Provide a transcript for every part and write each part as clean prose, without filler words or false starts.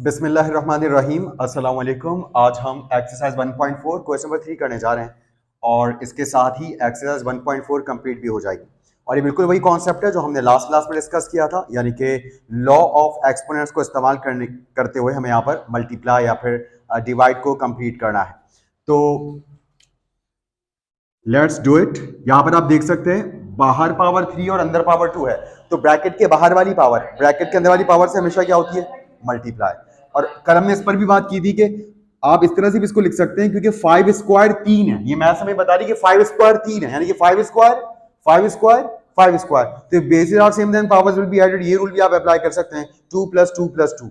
बिस्मिल्लाहिर्रहमानिर्रहीम अस्सलाम वालेकुम। आज हम एक्सरसाइज 1.4 क्वेश्चन नंबर 3 करने जा रहे हैं और इसके साथ ही एक्सरसाइज 1.4 कंप्लीट भी हो जाएगी। और ये बिल्कुल वही कॉन्सेप्ट है जो हमने लास्ट क्लास में डिस्कस किया था, यानी कि लॉ ऑफ एक्सपोनेंट्स को इस्तेमाल करते हुए हमें यहाँ पर मल्टीप्लाई या फिर डिवाइड को कंप्लीट करना है। तो लेट्स डू इट। यहाँ पर आप देख सकते हैं बाहर पावर 3 और अंदर पावर 2 है, तो ब्रैकेट के बाहर वाली पावर ब्रैकेट के अंदर वाली पावर से हमेशा क्या होती है, मल्टीप्लाई। और कल हमने इस पर भी बात की थी कि आप इस तरह से भी इसको लिख सकते हैं, क्योंकि 5 स्क्वायर 3 है, ये मैथ्स हमें बता रही है कि 5 स्क्वायर 3 है, यानी कि 5 स्क्वायर 5 स्क्वायर 5 स्क्वायर। तो bases are same then powers will be added, ये रूल भी आप अप्लाई कर सकते हैं। 2 + 2 + 2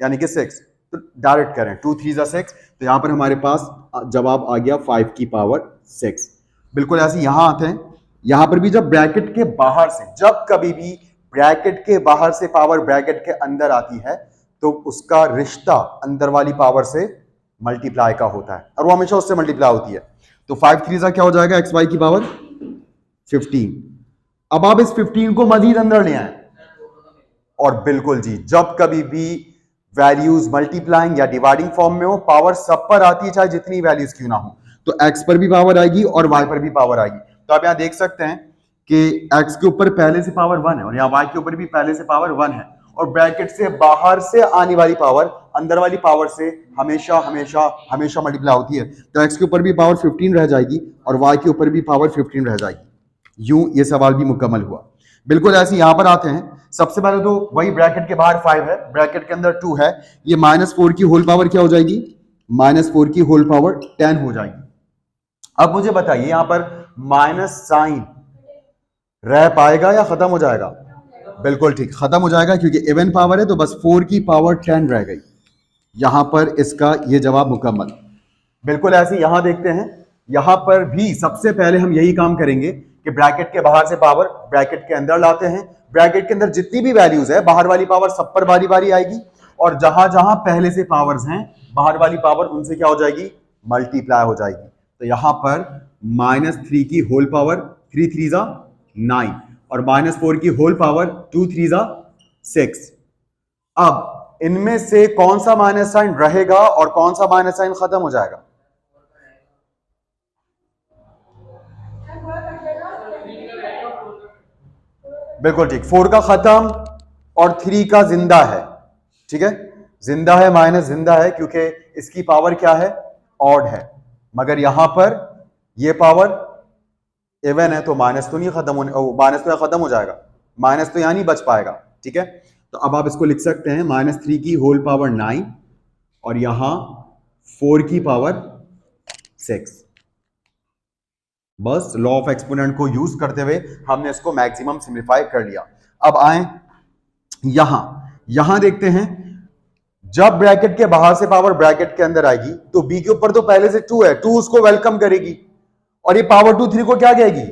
यानी कि 6। तो डायरेक्ट करें 2 3 = 6, तो यहां पर हमारे पास जवाब आ गया 5 की पावर 6। बिल्कुल ऐसे यहां आते हैं, यहां पर भी जब ब्रैकेट के बाहर से, जब कभी भी ब्रैकेट के बाहर से पावर ब्रैकेट के अंदर आती है तो उसका रिश्ता अंदर वाली पावर से मल्टीप्लाई का होता है और वो हमेशा उससे मल्टीप्लाई होती है। तो 5 3 क्या हो जाएगा, xy की पावर 15। अब आप इस 15 को मजीद अंदर ले आए और बिल्कुल जी, जब कभी भी वैल्यूज मल्टीप्लाइंग या डिवाइडिंग फॉर्म में हो, पावर सब पर आती है, चाहे जितनी वैल्यूज क्यों ना हो। तो x पर भी पावर आएगी और y पर भी पावर आएगी। तो आप यहां देख सकते हैं कि x के ऊपर पहले से पावर 1 है और यहाँ y के ऊपर भी पहले से पावर 1 है, और ब्रैकेट से बाहर से आने वाली पावर अंदर वाली पावर से हमेशा हमेशा हमेशा मल्टीप्लाई होती है। तो x के ऊपर भी पावर 15 रह जाएगी और y के ऊपर भी पावर 15 रह जाएगी। यूं ये सवाल भी मुकम्मल हुआ। बिल्कुल ऐसे यहां पर आते हैं। सबसे पहले तो वही ब्रैकेट के बाहर 5 है, ब्रैकेट के अंदर 2 है, ये -4 की होल पावर क्या हो जाएगी, -4 की होल पावर 10 हो जाएगी। अब मुझे बताइए यहां पर माइनस साइन रह पाएगा या खत्म हो जाएगा? बिल्कुल ठीक, खत्म हो जाएगा, क्योंकि इवन पावर है तो बस 4 की पावर 10 रह गई। यहां पर इसका ये जवाब मुकम्मल। बिल्कुल ऐसे यहां देखते हैं, यहां पर भी सबसे पहले हम यही काम करेंगे कि ब्रैकेट के बाहर से पावर ब्रैकेट के अंदर लाते हैं। ब्रैकेट के अंदर जितनी भी वैल्यूज है, बाहर वाली पावर सब पर बारी बारी आएगी, और जहां जहां पहले से पावर्स हैं बाहर वाली पावर उनसे क्या हो जाएगी, मल्टीप्लाई हो जाएगी। तो यहां पर -3 की होल पावर 3 3 = 9 और -4 की होल पावर 2 3 = 6। अब इनमें से कौन सा माइनस साइन रहेगा और कौन सा माइनस साइन खत्म हो जाएगा? बिल्कुल ठीक, 4 का खत्म और 3 का जिंदा है। ठीक है, जिंदा है माइनस जिंदा है, क्योंकि इसकी पावर क्या है, ऑड है। मगर यहां पर ये पावर इवन है, तो माइनस तो नहीं खत्म होने, माइनस तो खत्म हो जाएगा, माइनस तो यहां नहीं बच पाएगा। ठीक है, तो अब आप इसको लिख सकते हैं -3 की होल पावर 9 और यहां 4 की पावर 6। बस लॉ ऑफ एक्सपोनेंट को यूज करते हुए हमने इसको मैक्सिमम सिंप्लीफाई कर लिया। अब आए यहां, यहां देखते हैं जब ब्रैकेट के बाहर से पावर ब्रैकेट के अंदर आएगी तो b के ऊपर तो पहले से 2 है, 2 उसको वेलकम करेगी और ये पावर 2 3 को क्या कहेगी,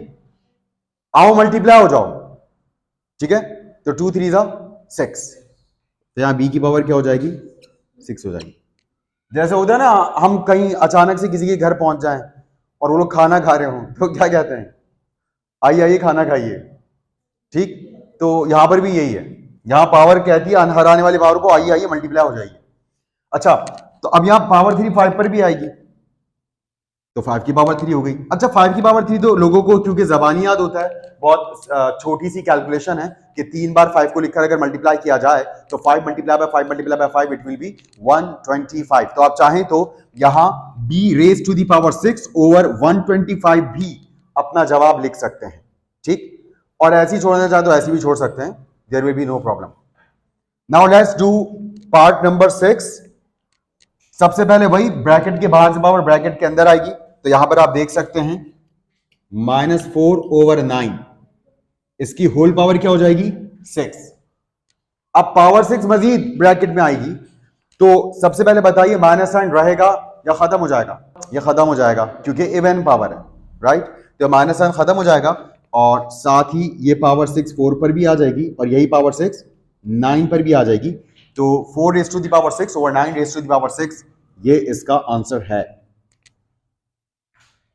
आओ मल्टीप्लाई हो जाओ। ठीक है, तो 2 3 = 6, तो यहां b की पावर क्या हो जाएगी, 6 हो जाएगी। जैसे होता है ना, हम कहीं अचानक से किसी के घर पहुंच जाएं और वो लोग खाना खा रहे हो तो क्या कहते हैं, आइए आइए खाना खाइए। ठीक, तो यहां पर भी यही है, यहां पावर कहती है हराने वाली पावर को आइए आइए मल्टीप्लाई हो जाइए। अच्छा, तो अब यहां पावर 3 5 पर भी आएगी, तो 5 की पावर 3 हो गई। अच्छा, 5 की पावर 3 तो लोगों को क्योंकि जबानी याद होता है, बहुत छोटी सी कैलकुलेशन है कि 3 बार 5 को लिखकर अगर मल्टीप्लाई किया जाए तो 5 × 5 × 5 इट विल बी 125। तो आप चाहें तो यहां b⁻⁶ ओवर 125 भी अपना जवाब लिख सकते हैं। ठीक, और ऐसे ही छोड़ना चाहे तो ऐसे भी छोड़ सकते हैं, there will be no problem. Now let's do part number 6। सबसे पहले वही ब्रैकेट के बाहर से पावर ब्रैकेट के अंदर आएगी, तो यहां पर आप देख सकते हैं -4/9, इसकी होल पावर क्या हो जाएगी, 6। अब पावर 6 मजीद ब्रैकेट में आएगी, तो सबसे पहले बताइए माइनस साइन रहेगा या खत्म हो जाएगा? ये खत्म हो जाएगा, क्योंकि इवन पावर है, राइट। तो माइनस साइन खत्म हो जाएगा और साथ ही ये पावर 6 4 पर भी आ जाएगी और यही पावर 6 9 पर भी आ जाएगी। तो 4⁻6 ओवर 9⁻6 ये इसका आंसर है।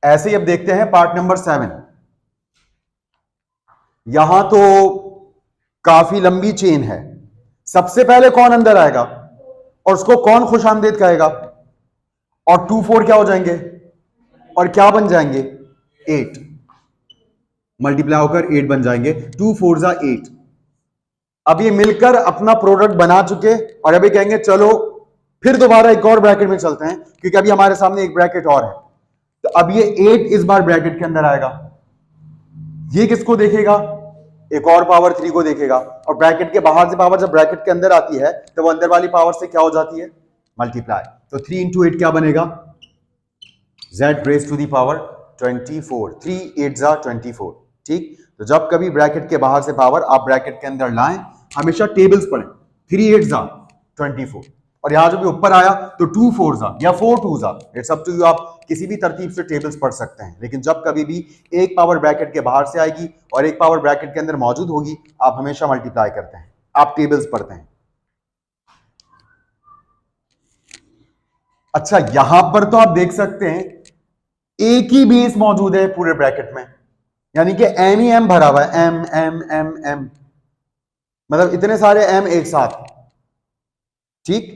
ऐसे ही अब देखते हैं पार्ट नंबर 7। यहां तो काफी लंबी चेन है। सबसे पहले कौन अंदर आएगा, और उसको कौन खुश आमदेद कहेगा? और 2 4 क्या हो जाएंगे और क्या बन जाएंगे? 8 मल्टीप्लाई होकर 8 बन जाएंगे। 2 4 जा 8। अब ये मिलकर अपना प्रोडक्ट बना चुके और अभी कहेंगे चलो फिर दोबारा एक और ब्रैकेट में चलते हैं, क्योंकि अभी हमारे सामने एक ब्रैकेट और है। तो अब ये 8 इस बार ब्रैकेट के अंदर आएगा। ये किसको देखेगा? एक और पावर 3 को देखेगा। और ब्रैकेट के बाहर से पावर जब ब्रैकेट के अंदर आती है तो वो अंदर वाली पावर से क्या हो जाती है? मल्टीप्लाई। तो 3 इंटू 8 क्या बनेगा? z raise to the power 24। 3 8 जा 24। ठीक, तो जब कभी ब्रैकेट के बाहर से पावर आप ब्रैकेट के अंदर लाएं, हमेशा टेबल्स पढ़ें। 3 8 जा 24 और यहां जो भी ऊपर आया तो 2 4 जा या 4 2 जा, इट्स अप टू यू। आप किसी भी तरतीब से टेबल्स पढ़ सकते हैं, लेकिन जब कभी भी एक पावर ब्रैकेट के बाहर से आएगी और एक पावर ब्रैकेट के अंदर मौजूद होगी, आप हमेशा मल्टीप्लाई करते हैं, आप टेबल्स पढ़ते हैं। अच्छा, यहां पर तो आप देख सकते हैं एक ही बेस मौजूद है पूरे ब्रैकेट में, यानी कि एम ही एम भरा हुआ है। एम एम एम एम, मतलब इतने सारे एम एक साथ। ठीक,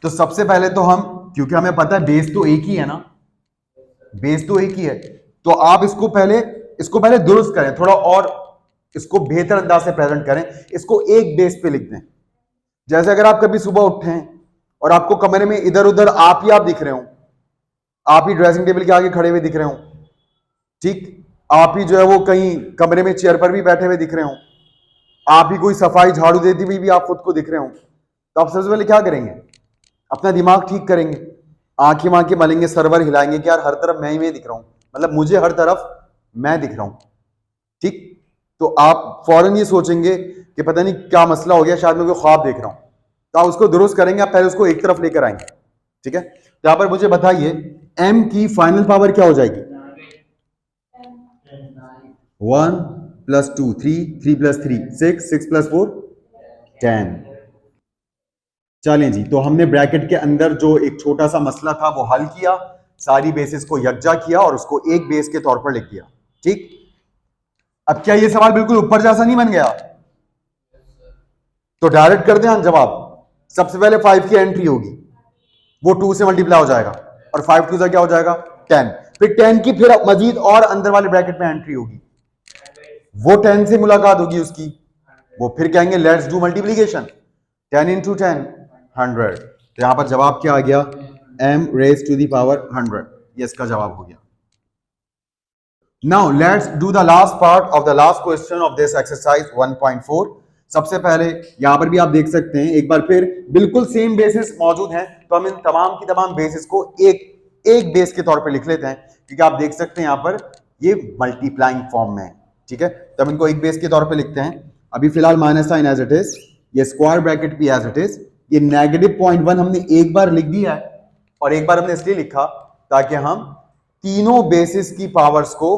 तो सबसे पहले तो हम, क्योंकि हमें पता है बेस तो एक ही है ना, बेस तो एक ही है, तो आप इसको पहले दुरुस्त करें, थोड़ा और इसको बेहतर अंदाज से प्रेजेंट करें। इसको एक बेस पे लिख दें। जैसे अगर आप कभी सुबह उठे और आपको कमरे में इधर उधर आप दिख रहे हो, आप ही ड्रेसिंग टेबल के आगे खड़े हुए दिख रहे हो, ठीक, आप ही जो है वो कहीं कमरे में चेयर पर भी बैठे हुए दिख रहे हो, आप ही कोई सफाई झाड़ू देती हुई भी आप खुद को दिख रहे हो, तो आप सबसे पहले क्या करेंगे? अपना दिमाग ठीक करेंगे, आंखें वांखें मलेंगे, सर्वर हिलाएंगे कि यार हर तरफ मैं ही दिख रहा हूं, मतलब मुझे हर तरफ मैं दिख रहा हूं। ठीक, तो आप फौरन ये सोचेंगे कि पता नहीं क्या मसला हो गया, शायद मैं कोई ख्वाब देख रहा हूं, तो आप उसको दुरुस्त करेंगे। आप पहले उसको एक तरफ लेकर आएंगे। ठीक है, तो यहां पर मुझे बताइए m की फाइनल पावर क्या हो जाएगी? 1 + 2 3, 3 + 3 6, 6 + 4 10। चलें जी, तो हमने ब्रैकेट के अंदर जो एक छोटा सा मसला था वो हल किया, सारी बेसिस को यकजा किया और उसको एक बेस के तौर पर लिख दिया। ठीक, अब क्या ये सवाल बिल्कुल ऊपर जैसा नहीं बन गया? तो डायरेक्ट कर दें जवाब। सबसे पहले 5 की एंट्री होगी, वो 2 से मल्टीप्लाई हो जाएगा और 5 2 क्या हो जाएगा? 10। फिर 10 की फिर मजीद और अंदर वाले ब्रैकेट में एंट्री होगी, वो 10 से मुलाकात होगी उसकी, वो फिर कहेंगे लेट्स डू मल्टीप्लीकेशन। 10 × 10 100। तो यहां पर जवाब क्या आ गया? m raise to the power 100। ये इसका जवाब हो गया। Now let's do the last part of the last question of this exercise 1.4। सबसे पहले यहां पर भी आप देख सकते हैं एक बार फिर बिल्कुल सेम बेसिस मौजूद हैं, तो हम इन तमाम की तमाम बेसिस को एक बेस के तौर पर लिख लेते हैं, क्योंकि आप देख सकते हैं यहां पर ये मल्टीप्लाइंग फॉर्म में है। ठीक है, तो हम इनको एक बेस के तौर पे लिखते हैं। अभी फिलहाल minus sign as it is, ये स्क्वायर ब्रैकेट भी एज इट इज, ये -0.1 हमने एक बार लिख दिया है और एक बार हमने इसलिए लिखा ताकि हम तीनों बेसिस की पावर्स को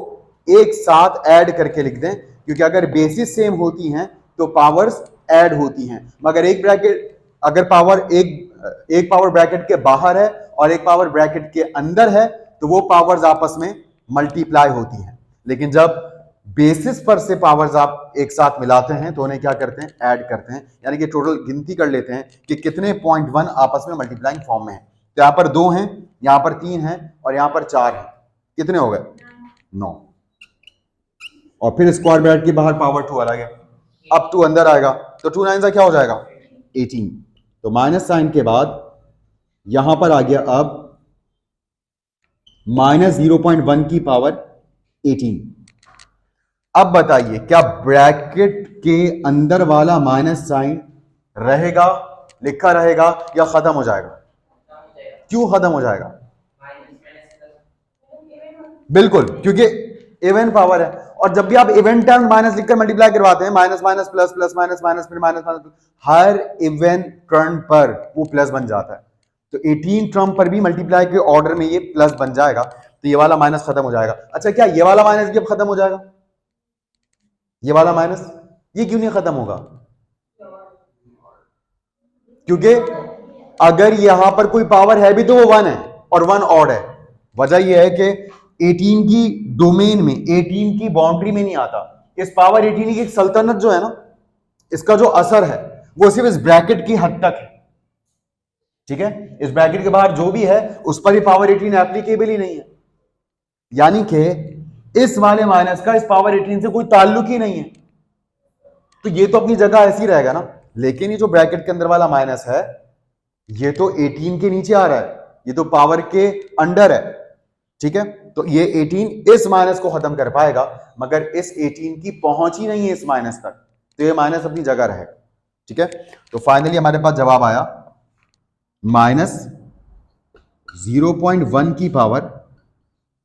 एक साथ ऐड करके लिख दें, क्योंकि अगर बेसिस सेम होती हैं तो पावर्स ऐड होती हैं, मगर एक ब्रैकेट अगर पावर एक पावर ब्रैकेट के बाहर है और एक पावर ब्रैकेट के अंदर है तो वो पावर्स आपस में मल्टीप्लाई होती हैं। लेकिन जब बेसिस पर से पावर्स आप एक साथ मिलाते हैं तो उन्हें क्या करते हैं? ऐड करते हैं, यानी कि टोटल गिनती कर लेते हैं कि कितने 0.1 आपस में मल्टीप्लाइंग फॉर्म में है। तो यहां पर 2 हैं, यहां पर 3 हैं और यहां पर 4 हैं। कितने हो गए? 9। और फिर स्क्वायर ब्रैकेट के बाहर पावर 2 अलग है, अब 2 अंदर आएगा तो 2 9 क्या हो जाएगा? 18। तो माइनस साइन के बाद यहां पर आ गया अब -0.1 की पावर 18। अब बताइए क्या ब्रैकेट के अंदर वाला माइनस साइन रहेगा, लिखा रहेगा या खत्म हो जाएगा? क्यों खत्म हो जाएगा? बिल्कुल, क्योंकि इवन पावर है और जब भी आप इवन टर्म माइनस लिखकर मल्टीप्लाई करवाते हैं, minus minus plus plus minus minus फिर माइनस माइनस, हर इवन टर्म पर वो प्लस बन जाता है। तो 18 टर्म पर भी मल्टीप्लाई के ऑर्डर में ये प्लस बन जाएगा, तो ये वाला माइनस खत्म हो जाएगा। अच्छा, क्या ये वाला माइनस भी अब खत्म हो जाएगा? ये वाला माइनस ये क्यों नहीं खत्म होगा? क्योंकि अगर यहां पर कोई पावर है भी तो वो 1 है और 1 ऑड है। वजह यह है कि 18 की डोमेन में, 18 की बाउंड्री में नहीं आता। इस पावर 18 की सल्तनत जो है ना, इसका जो असर है वो सिर्फ इस ब्रैकेट की हद तक है। ठीक है, इस ब्रैकेट के बाहर जो भी है उस पर भी पावर 18 एप्लीकेबल ही नहीं है, यानी कि इस वाले माइनस का इस पावर 18 से कोई ताल्लुक ही नहीं है, तो ये तो अपनी जगह ऐसी रहेगा ना। लेकिन ये जो ब्रैकेट के अंदर वाला माइनस है ये तो 18 के नीचे आ रहा है, ये तो पावर के अंडर है, ठीक है, तो ये 18 इस माइनस को खत्म कर पाएगा, मगर इस 18 की पहुंच ही नहीं है इस माइनस तक, तो ये माइनस अपनी जगह रहेगा, ठीक है। तो फाइनली हमारे पास जवाब आया माइनस 0.1 की power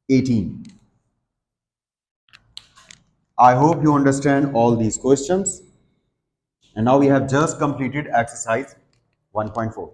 18। I hope you understand all these questions. And now we have just completed exercise 1.4.